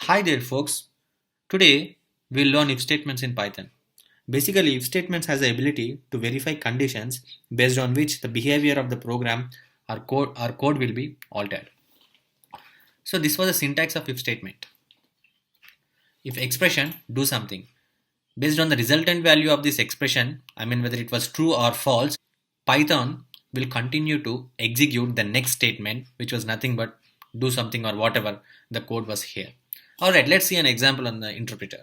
Hi there folks. Today we'll learn if statements in Python. Basically if statements has the ability to verify conditions based on which the behavior of the program or code will be altered. So this was the syntax of if statement. If expression do something. Based on the resultant value of this expression, whether it was true or false, Python will continue to execute the next statement which was nothing but do something or whatever the code was here. Alright, let's see an example on the interpreter.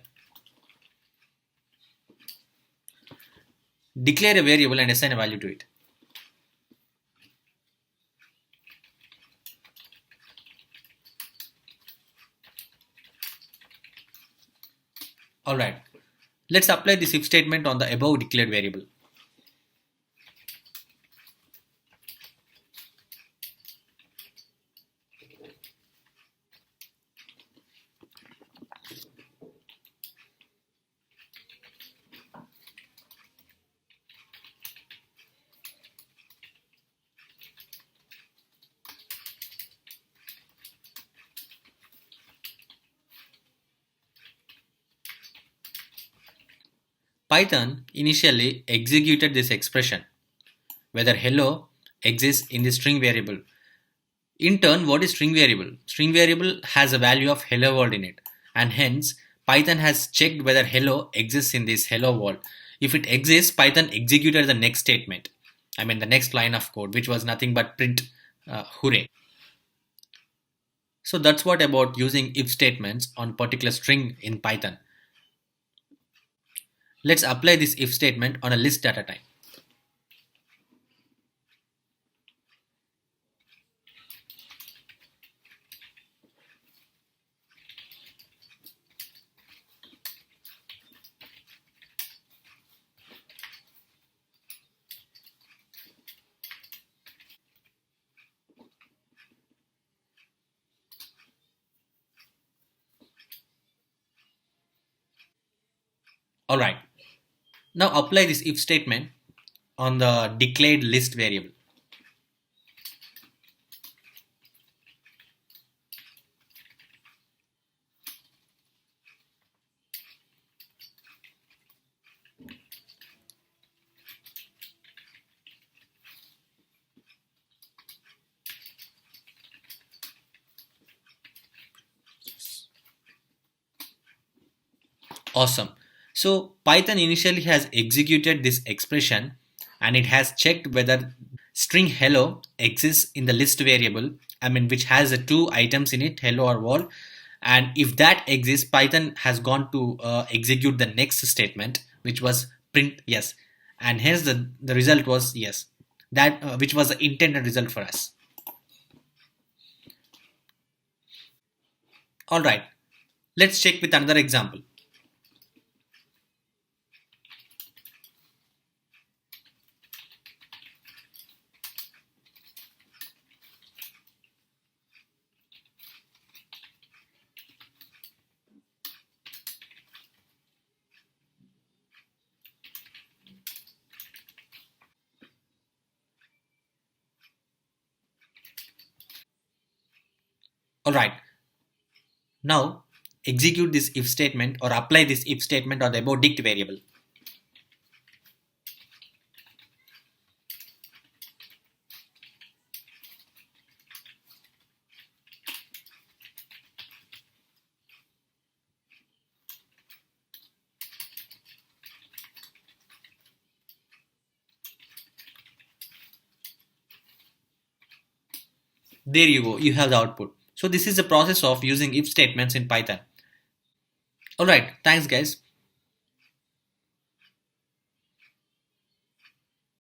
Declare a variable and assign a value to it. Alright, let's apply this if statement on the above declared variable. Python initially executed this expression, whether hello exists in the string variable. In turn, what is string variable? String variable has a value of hello world in it, and hence Python has checked whether hello exists in this hello world. If it exists, Python executed the next statement, the next line of code, which was nothing but print hooray. So that's what about using if statements on particular string in Python. Let's apply this if statement on a list data type. Alright, now apply this if statement on the declared list variable. Awesome. So Python initially has executed this expression and it has checked whether string hello exists in the list variable, which has the two items in it, hello or wall. And if that exists, Python has gone to execute the next statement, which was print yes. And hence the result was yes. That which was the intended result for us. Alright, let's check with another example. Alright, now execute this if statement or apply this if statement on the above dict variable. There you go, you have the output. So this is the process of using if statements in Python. Alright, thanks guys.